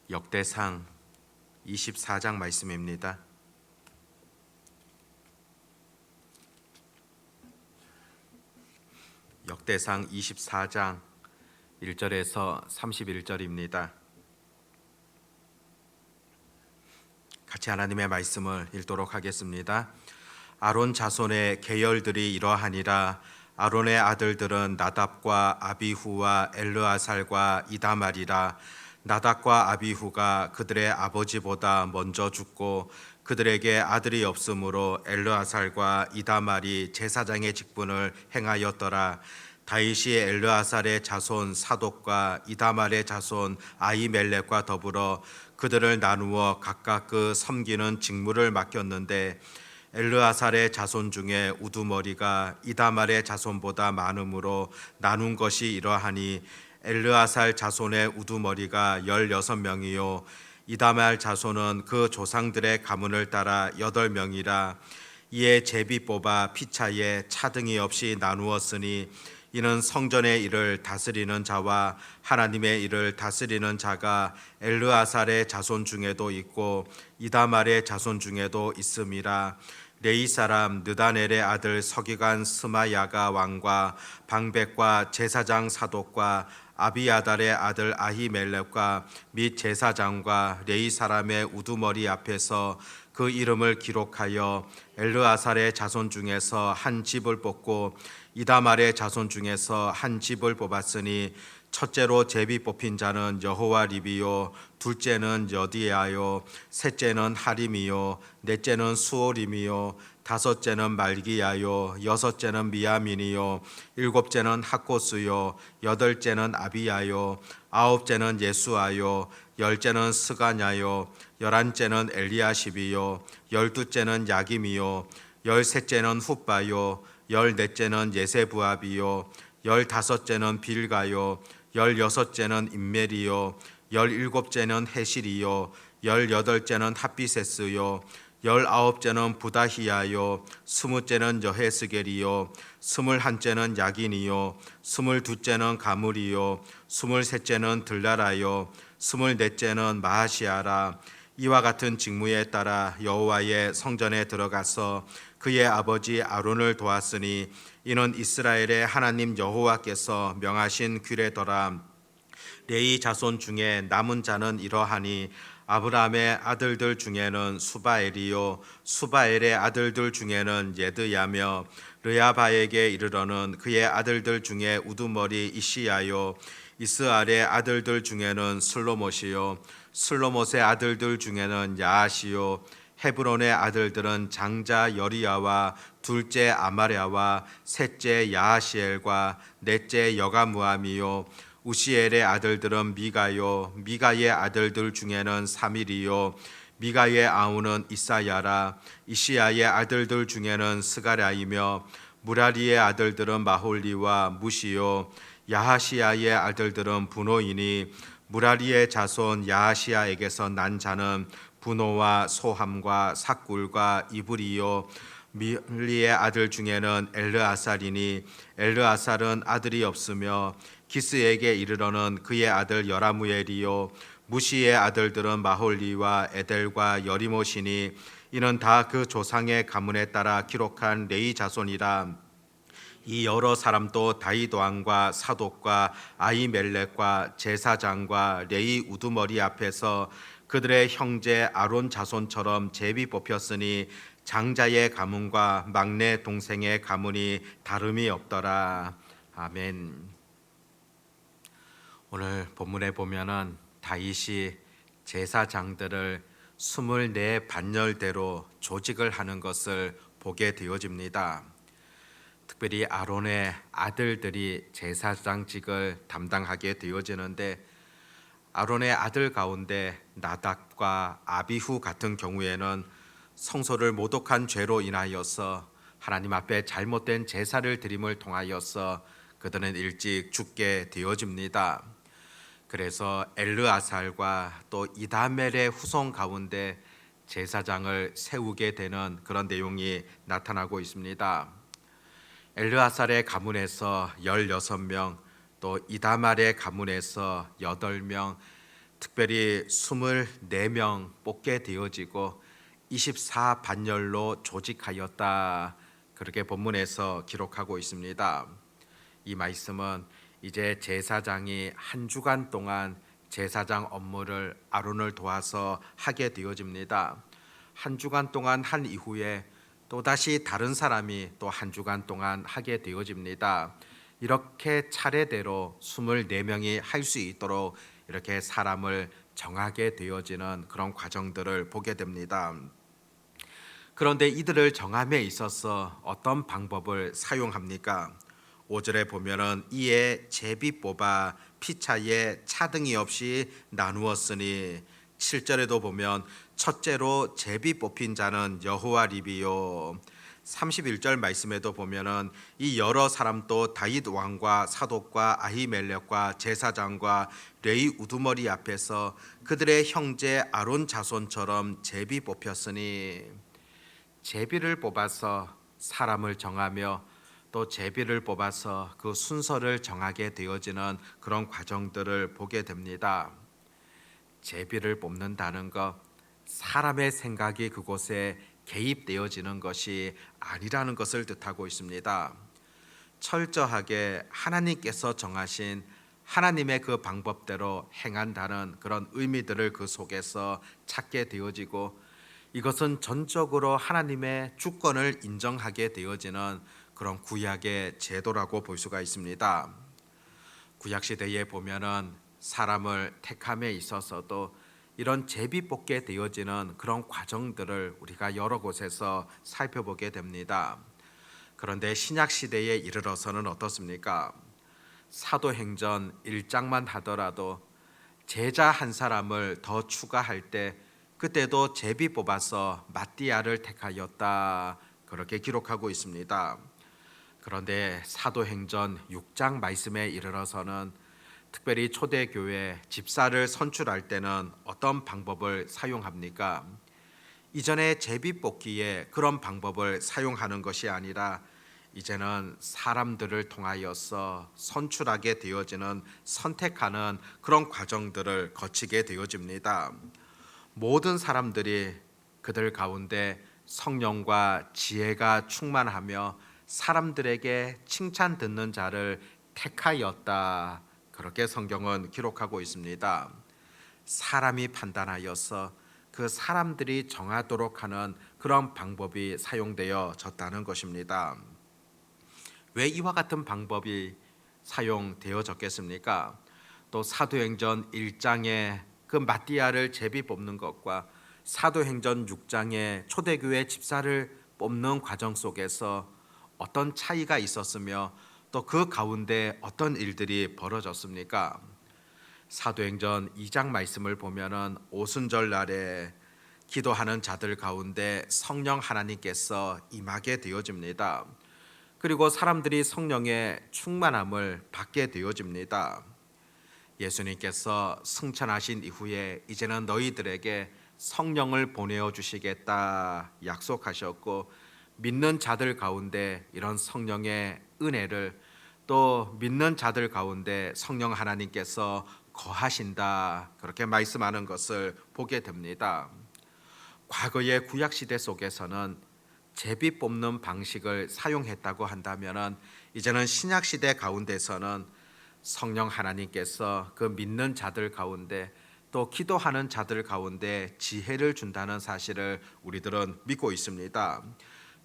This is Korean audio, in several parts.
역대상 24장 말씀입니다. 역대상 24장 1절에서 31절입니다. 같이 하나님의 말씀을 읽도록 하겠습니다. 아론 자손의 계열들이 이러하니라. 아론의 아들들은 나답과 아비후와 엘르아살과 이다말이라. 나답과 아비후가 그들의 아버지보다 먼저 죽고 그들에게 아들이 없으므로 엘르아살과 이다말이 제사장의 직분을 행하였더라. 다윗이 엘르아살의 자손 사독과 이다말의 자손 아히멜렉과 더불어 그들을 나누어 각각 그 섬기는 직무를 맡겼는데 엘르아살의 자손 중에 우두머리가 이다말의 자손보다 많으므로 나눈 것이 이러하니 엘르아살 자손의 우두머리가 16명이요 이다말 자손은 그 조상들의 가문을 따라 8명이라. 이에 제비 뽑아 피차에 차등이 없이 나누었으니 이는 성전의 일을 다스리는 자와 하나님의 일을 다스리는 자가 엘르아살의 자손 중에도 있고 이다말의 자손 중에도 있음이라. 레이 사람 느다넬의 아들 서기관 스마야가 왕과 방백과 제사장 사독과 아비아달의 아들 아히멜렉과 및 제사장과 레이 사람의 우두머리 앞에서 그 이름을 기록하여 엘르아살의 자손 중에서 한 집을 뽑고 이다말의 자손 중에서 한 집을 뽑았으니 첫째로 제비 뽑힌 자는 여호와 리비요 둘째는 여디야요 셋째는 하림이요 넷째는 수오림이요 다섯째는 말기야요 여섯째는 미야민이요 일곱째는 학고스요 여덟째는 아비야요 아홉째는 예수아요 열째는 스가냐요 열한째는 엘리야십이요 열두째는 야김이요 열셋째는 훗바요 열넷째는 예세부압이요 열다섯째는 빌가요 열여섯째는 임멜이요 열일곱째는 헤실이요 열여덟째는 핫비세스요 열아홉째는 부다히야요 스무째는 여헤스겔이요 스물한째는 야긴이요 스물두째는 가물이요 스물셋째는 들라라요 스물넷째는 마하시아라. 이와 같은 직무에 따라 여호와의 성전에 들어가서 그의 아버지 아론을 도왔으니 이는 이스라엘의 하나님 여호와께서 명하신 규례더라. 레위 자손 중에 남은 자는 이러하니 아브라함의 아들들 중에는 수바엘이요 수바엘의 아들들 중에는 예드야며 르야바에게 이르러는 그의 아들들 중에 우두머리 이시야요 이스알의 아들들 중에는 슬로못이요 슬로못의 아들들 중에는 야하시요 헤브론의 아들들은 장자 여리야와 둘째 아마랴와 셋째 야하시엘과 넷째 여가무함이요 우시엘의 아들들은 미가요 미가의 아들들 중에는 사밀이요 미가의 아우는 이사야라. 이시야의 아들들 중에는 스가랴이며 무라리의 아들들은 마홀리와 무시요 야하시야의 아들들은 분노이니 무라리의 자손 야하시야에게서 난 자는 분노와 소함과 삭굴과 이불이요 밀리의 아들 중에는 엘르아살이니 엘르아살은 아들이 없으며 기스에게 이르러는 그의 아들 여라무엘이요 무시의 아들들은 마홀리와 에델과 여리못이니 이는 다 그 조상의 가문에 따라 기록한 레위 자손이라. 이 여러 사람도 다윗 왕과 사독과 아히멜렉과 제사장과 레위 우두머리 앞에서 그들의 형제 아론 자손처럼 제비 뽑혔으니 장자의 가문과 막내 동생의 가문이 다름이 없더라. 아멘. 오늘 본문에 보면은 다윗이 제사장들을 24 반열대로 조직을 하는 것을 보게 되어집니다. 특별히 아론의 아들들이 제사장직을 담당하게 되어지는데 아론의 아들 가운데 나답과 아비후 같은 경우에는 성소를 모독한 죄로 인하여서 하나님 앞에 잘못된 제사를 드림을 통하여서 그들은 일찍 죽게 되어집니다. 그래서 엘르아살과 또 이다멜의 후손 가운데 제사장을 세우게 되는 그런 내용이 나타나고 있습니다. 엘르아살의 가문에서 16명, 또 이다말의 가문에서 8명, 특별히 24명 뽑게 되어지고 24반열로 조직하였다. 그렇게 본문에서 기록하고 있습니다. 이 말씀은 이제 제사장이 한 주간 동안 제사장 업무를 아론을 도와서 하게 되어집니다. 한 주간 동안 한 이후에 또다시 다른 사람이 또 한 주간 동안 하게 되어집니다. 이렇게 차례대로 24명이 할 수 있도록 이렇게 사람을 정하게 되어지는 그런 과정들을 보게 됩니다. 그런데 이들을 정함에 있어서 어떤 방법을 사용합니까? 5절에 보면은 이에 제비 뽑아 피차에 차등이 없이 나누었으니 7절에도 보면 첫째로 제비 뽑힌 자는 여호와 리비요 31절 말씀에도 보면은 이 여러 사람도 다윗 왕과 사독과 아히멜렉과 제사장과 레위 우두머리 앞에서 그들의 형제 아론 자손처럼 제비 뽑혔으니 제비를 뽑아서 사람을 정하며 또 제비를 뽑아서 그 순서를 정하게 되어지는 그런 과정들을 보게 됩니다. 제비를 뽑는다는 것, 사람의 생각이 그곳에 개입되어지는 것이 아니라는 것을 뜻하고 있습니다. 철저하게 하나님께서 정하신 하나님의 그 방법대로 행한다는 그런 의미들을 그 속에서 찾게 되어지고 이것은 전적으로 하나님의 주권을 인정하게 되어지는 그런 구약의 제도라고 볼 수가 있습니다. 구약 시대에 보면은 사람을 택함에 있어서도 이런 제비 뽑게 되어지는 그런 과정들을 우리가 여러 곳에서 살펴보게 됩니다. 그런데 신약 시대에 이르러서는 어떻습니까? 사도행전 1장만 하더라도 제자 한 사람을 더 추가할 때 그때도 제비 뽑아서 마띠아를 택하였다. 그렇게 기록하고 있습니다. 그런데 사도행전 6장 말씀에 이르러서는 특별히 초대교회 집사를 선출할 때는 어떤 방법을 사용합니까? 이전에 제비 뽑기에 그런 방법을 사용하는 것이 아니라 이제는 사람들을 통하여서 선출하게 되어지는 선택하는 그런 과정들을 거치게 되어집니다. 모든 사람들이 그들 가운데 성령과 지혜가 충만하며 사람들에게 칭찬 듣는 자를 택하였다. 그렇게 성경은 기록하고 있습니다. 사람이 판단하여서 그 사람들이 정하도록 하는 그런 방법이 사용되어졌다는 것입니다. 왜 이와 같은 방법이 사용되어졌겠습니까? 또 사도행전 1장에 그 마띠아를 제비 뽑는 것과 사도행전 6장에 초대교회 집사를 뽑는 과정 속에서 어떤 차이가 있었으며 또 그 가운데 어떤 일들이 벌어졌습니까? 사도행전 2장 말씀을 보면은 오순절 날에 기도하는 자들 가운데 성령 하나님께서 임하게 되어집니다. 그리고 사람들이 성령의 충만함을 받게 되어집니다. 예수님께서 승천하신 이후에 이제는 너희들에게 성령을 보내어 주시겠다 약속하셨고 믿는 자들 가운데 이런 성령의 은혜를 또 믿는 자들 가운데 성령 하나님께서 거하신다 그렇게 말씀하는 것을 보게 됩니다. 과거의 구약 시대 속에서는 제비 뽑는 방식을 사용했다고 한다면은 이제는 신약 시대 가운데서는 성령 하나님께서 그 믿는 자들 가운데 또 기도하는 자들 가운데 지혜를 준다는 사실을 우리들은 믿고 있습니다.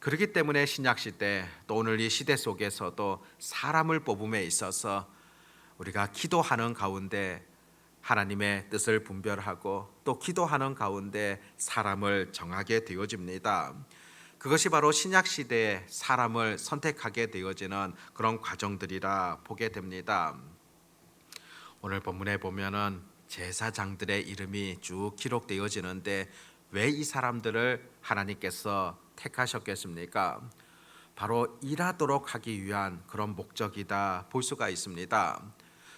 그렇기 때문에 신약 시대 또 오늘 이 시대 속에서도 사람을 뽑음에 있어서 우리가 기도하는 가운데 하나님의 뜻을 분별하고 또 기도하는 가운데 사람을 정하게 되어집니다. 그것이 바로 신약 시대에 사람을 선택하게 되어지는 그런 과정들이라 보게 됩니다. 오늘 본문에 보면은 제사장들의 이름이 쭉 기록되어지는데 왜 이 사람들을 하나님께서 택하셨겠습니까? 바로 일하도록 하기 위한 그런 목적이다 볼 수가 있습니다.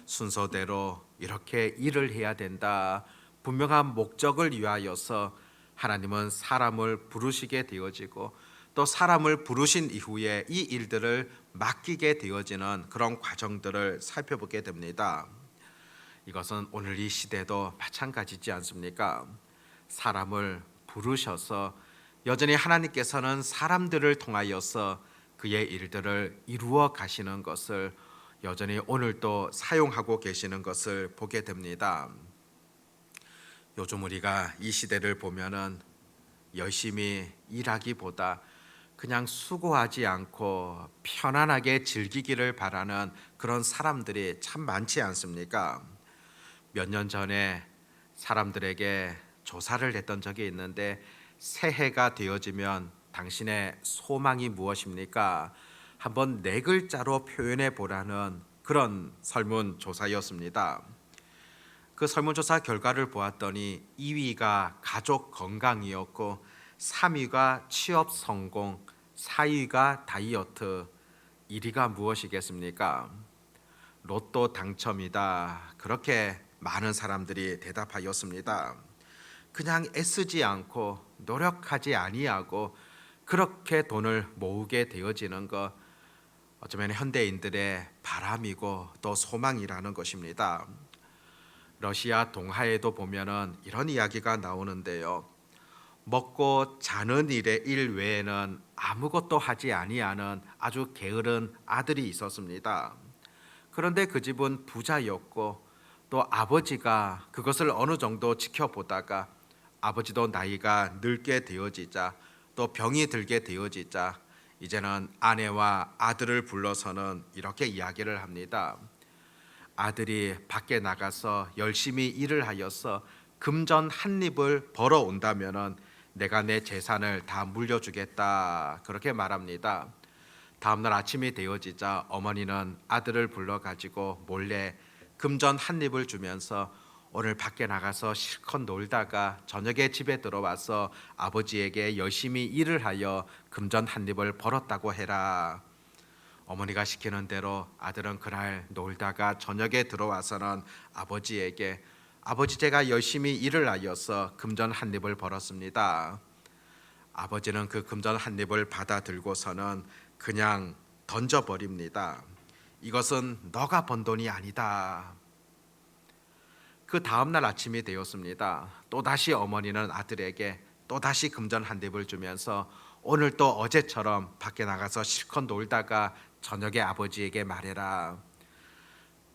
순서대로 이렇게 일을 해야 된다. 분명한 목적을 위하여서 하나님은 사람을 부르시게 되어지고 또 사람을 부르신 이후에 이 일들을 맡기게 되어지는 그런 과정들을 살펴보게 됩니다. 이것은 오늘 이 시대도 마찬가지지 않습니까? 사람을 부르셔서 여전히 하나님께서는 사람들을 통하여서 그의 일들을 이루어 가시는 것을 여전히 오늘도 사용하고 계시는 것을 보게 됩니다. 요즘 우리가 이 시대를 보면은 열심히 일하기보다 그냥 수고하지 않고 편안하게 즐기기를 바라는 그런 사람들이 참 많지 않습니까? 몇 년 전에 사람들에게 조사를 했던 적이 있는데 새해가 되어지면 당신의 소망이 무엇입니까? 한번 네 글자로 표현해 보라는 그런 설문조사였습니다. 그 설문조사 결과를 보았더니 2위가 가족 건강이었고 3위가 취업 성공, 4위가 다이어트, 1위가 무엇이겠습니까? 로또 당첨이다. 그렇게 많은 사람들이 대답하였습니다. 그냥 애쓰지 않고 노력하지 아니하고 그렇게 돈을 모으게 되어지는 것, 어쩌면 현대인들의 바람이고 또 소망이라는 것입니다. 러시아 동하에도 보면은 이런 이야기가 나오는데요. 먹고 자는 일의 일 외에는 아무것도 하지 아니하는 아주 게으른 아들이 있었습니다. 그런데 그 집은 부자였고 또 아버지가 그것을 어느 정도 지켜보다가 아버지도 나이가 늙게 되어지자 또 병이 들게 되어지자 이제는 아내와 아들을 불러서는 이렇게 이야기를 합니다. 아들이 밖에 나가서 열심히 일을 하여서 금전 한 입을 벌어 온다면은 내가 내 재산을 다 물려주겠다. 그렇게 말합니다. 다음날 아침이 되어지자 어머니는 아들을 불러 가지고 몰래 금전 한 입을 주면서 오늘 밖에 나가서 실컷 놀다가 저녁에 집에 들어와서 아버지에게 열심히 일을 하여 금전 한 입을 벌었다고 해라. 어머니가 시키는 대로 아들은 그날 놀다가 저녁에 들어와서는 아버지에게 아버지 제가 열심히 일을 하여서 금전 한 입을 벌었습니다. 아버지는 그 금전 한 입을 받아 들고서는 그냥 던져버립니다. 이것은 너가 번 돈이 아니다. 그 다음날 아침이 되었습니다. 또다시 어머니는 아들에게 또다시 금전 한 입을 주면서 오늘 또 어제처럼 밖에 나가서 실컷 놀다가 저녁에 아버지에게 말해라.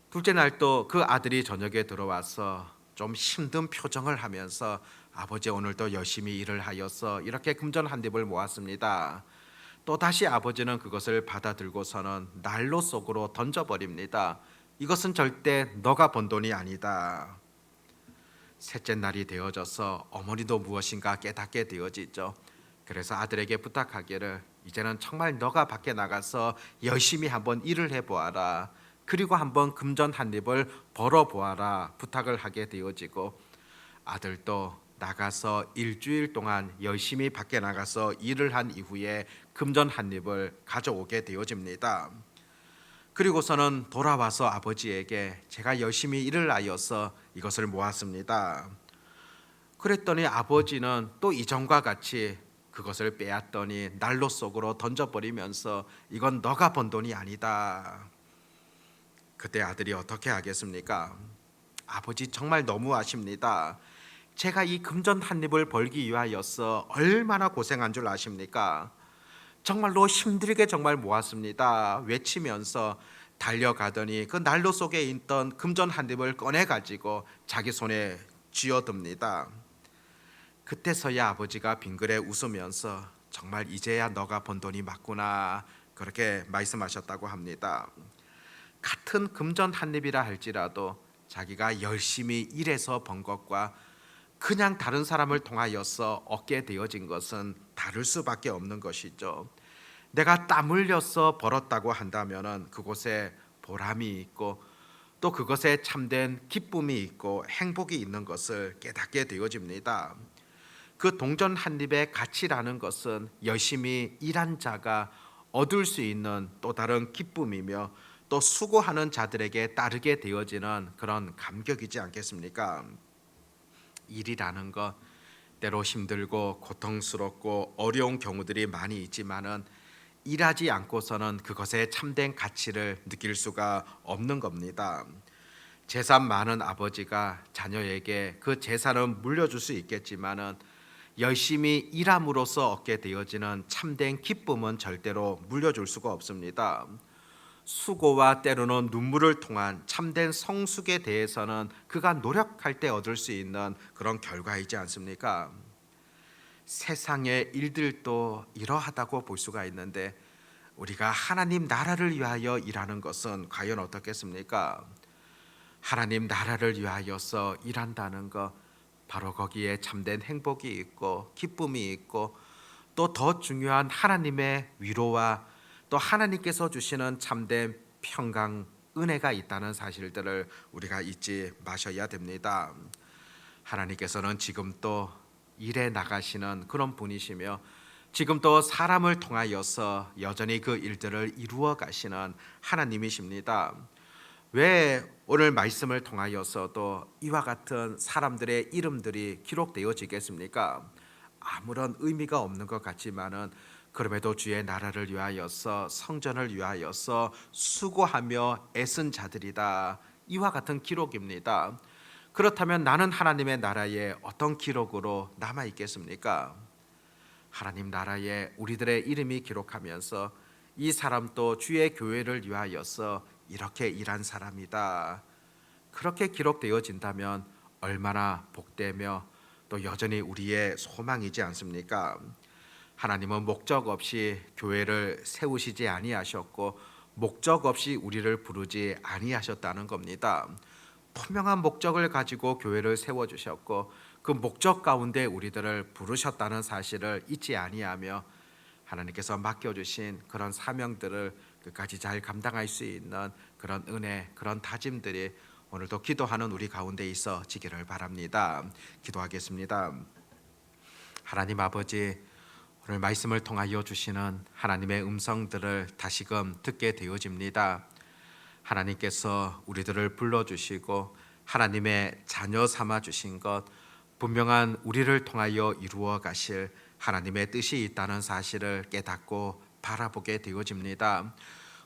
둘째 날 또 그 아들이 저녁에 들어와서 좀 힘든 표정을 하면서 아버지 오늘도 열심히 일을 하여서 이렇게 금전 한 입을 모았습니다. 또 다시 아버지는 그것을 받아 들고서는 난로 속으로 던져버립니다. 이것은 절대 너가 번 돈이 아니다. 셋째 날이 되어져서 어머니도 무엇인가 깨닫게 되어지죠. 그래서 아들에게 부탁하기를 이제는 정말 너가 밖에 나가서 열심히 한번 일을 해보아라. 그리고 한번 금전 한 입을 벌어보아라 부탁을 하게 되어지고 아들도 나가서 일주일 동안 열심히 밖에 나가서 일을 한 이후에 금전 한 입을 가져오게 되어집니다. 그리고서는 돌아와서 아버지에게 제가 열심히 일을 하여서 이것을 모았습니다. 그랬더니 아버지는 또 이전과 같이 그것을 빼앗더니 난로 속으로 던져버리면서 이건 너가 번 돈이 아니다. 그때 아들이 어떻게 하겠습니까? 아버지 정말 너무하십니다. 제가 이 금전 한 입을 벌기 위하여서 얼마나 고생한 줄 아십니까? 정말로 힘들게 정말 모았습니다. 외치면서 달려가더니 그 난로 속에 있던 금전 한 입을 꺼내 가지고 자기 손에 쥐어듭니다. 그때서야 아버지가 빙그레 웃으면서 정말 이제야 너가 번 돈이 맞구나 그렇게 말씀하셨다고 합니다. 같은 금전 한 입이라 할지라도 자기가 열심히 일해서 번 것과 그냥 다른 사람을 통하여서 얻게 되어진 것은 다를 수밖에 없는 것이죠. 내가 땀 흘려서 벌었다고 한다면은 그곳에 보람이 있고 또 그것에 참된 기쁨이 있고 행복이 있는 것을 깨닫게 되어집니다. 그 동전 한 입의 가치라는 것은 열심히 일한 자가 얻을 수 있는 또 다른 기쁨이며 또 수고하는 자들에게 따르게 되어지는 그런 감격이지 않겠습니까? 일이라는 것 때로 힘들고 고통스럽고 어려운 경우들이 많이 있지만은 일하지 않고서는 그것의 참된 가치를 느낄 수가 없는 겁니다. 재산 많은 아버지가 자녀에게 그 재산은 물려줄 수 있겠지만은 열심히 일함으로써 얻게 되어지는 참된 기쁨은 절대로 물려줄 수가 없습니다. 수고와 때로는 눈물을 통한 참된 성숙에 대해서는 그가 노력할 때 얻을 수 있는 그런 결과이지 않습니까? 세상의 일들도 이러하다고 볼 수가 있는데 우리가 하나님 나라를 위하여 일하는 것은 과연 어떻겠습니까? 하나님 나라를 위하여서 일한다는 것, 바로 거기에 참된 행복이 있고 기쁨이 있고 또 더 중요한 하나님의 위로와 또 하나님께서 주시는 참된 평강, 은혜가 있다는 사실들을 우리가 잊지 마셔야 됩니다. 하나님께서는 지금 또 일에 나가시는 그런 분이시며 지금 또 사람을 통하여서 여전히 그 일들을 이루어 가시는 하나님이십니다. 왜 오늘 말씀을 통하여서도 이와 같은 사람들의 이름들이 기록되어지겠습니까? 아무런 의미가 없는 것 같지만은 그럼에도 주의 나라를 위하여서 성전을 위하여서 수고하며 애쓴 자들이다. 이와 같은 기록입니다. 그렇다면 나는 하나님의 나라에 어떤 기록으로 남아 있겠습니까? 하나님 나라에 우리들의 이름이 기록하면서 이 사람도 주의 교회를 위하여서 이렇게 일한 사람이다. 그렇게 기록되어진다면 얼마나 복되며 또 여전히 우리의 소망이지 않습니까? 하나님은 목적 없이 교회를 세우시지 아니하셨고 목적 없이 우리를 부르지 아니하셨다는 겁니다. 분명한 목적을 가지고 교회를 세워 주셨고 그 목적 가운데 우리들을 부르셨다는 사실을 잊지 아니하며 하나님께서 맡겨 주신 그런 사명들을 끝까지 잘 감당할 수 있는 그런 은혜, 그런 다짐들이 오늘도 기도하는 우리 가운데 있어지기를 바랍니다. 기도하겠습니다. 하나님 아버지, 오늘 말씀을 통하여 주시는 하나님의 음성들을 다시금 듣게 되어집니다. 하나님께서 우리들을 불러주시고 하나님의 자녀 삼아 주신 것, 분명한 우리를 통하여 이루어 가실 하나님의 뜻이 있다는 사실을 깨닫고 바라보게 되어집니다.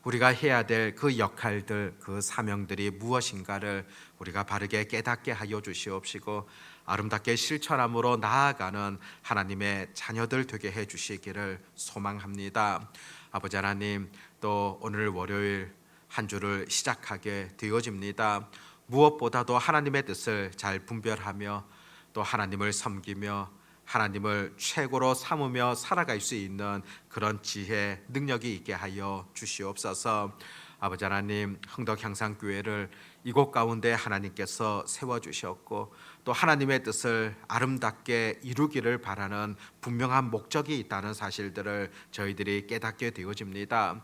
우리가 해야 될 그 역할들, 그 사명들이 무엇인가를 우리가 바르게 깨닫게 하여 주시옵시고 아름답게 실천함으로 나아가는 하나님의 자녀들 되게 해 주시기를 소망합니다. 아버지 하나님, 또 오늘 월요일 한 주를 시작하게 되어집니다. 무엇보다도 하나님의 뜻을 잘 분별하며 또 하나님을 섬기며 하나님을 최고로 삼으며 살아갈 수 있는 그런 지혜, 능력이 있게 하여 주시옵소서. 아버지 하나님, 흥덕향상교회를 이곳 가운데 하나님께서 세워주셨고 또 하나님의 뜻을 아름답게 이루기를 바라는 분명한 목적이 있다는 사실들을 저희들이 깨닫게 되어집니다.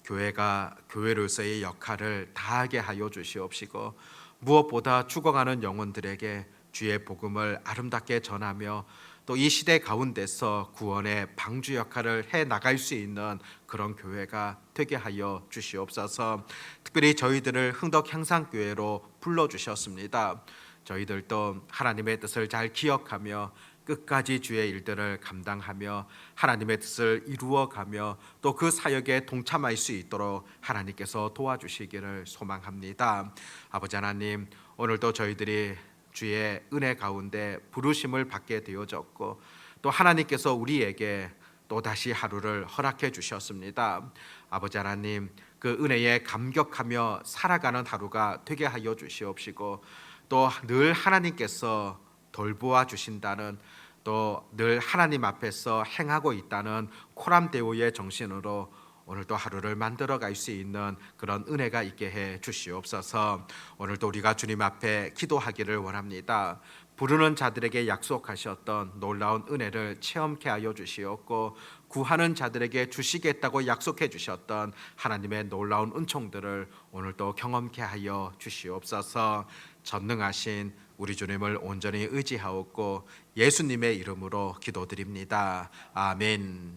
교회가 교회로서의 역할을 다하게 하여 주시옵시고 무엇보다 죽어가는 영혼들에게 주의 복음을 아름답게 전하며 또 이 시대 가운데서 구원의 방주 역할을 해 나갈 수 있는 그런 교회가 되게 하여 주시옵소서. 특별히 저희들을 흥덕향상교회로 불러주셨습니다. 저희들도 하나님의 뜻을 잘 기억하며 끝까지 주의 일들을 감당하며 하나님의 뜻을 이루어가며 또 그 사역에 동참할 수 있도록 하나님께서 도와주시기를 소망합니다. 아버지 하나님, 오늘도 저희들이 주의 은혜 가운데 부르심을 받게 되어졌고 또 하나님께서 우리에게 또다시 하루를 허락해 주셨습니다. 아버지 하나님, 그 은혜에 감격하며 살아가는 하루가 되게 하여 주시옵시고 또 늘 하나님께서 돌보아 주신다는 또 늘 하나님 앞에서 행하고 있다는 코람데오의 정신으로 오늘도 하루를 만들어 갈 수 있는 그런 은혜가 있게 해 주시옵소서. 오늘도 우리가 주님 앞에 기도하기를 원합니다. 부르는 자들에게 약속하셨던 놀라운 은혜를 체험케 하여 주시옵고 구하는 자들에게 주시겠다고 약속해 주셨던 하나님의 놀라운 은총들을 오늘도 경험케 하여 주시옵소서. 전능하신 우리 주님을 온전히 의지하옵고 예수님의 이름으로 기도드립니다. 아멘.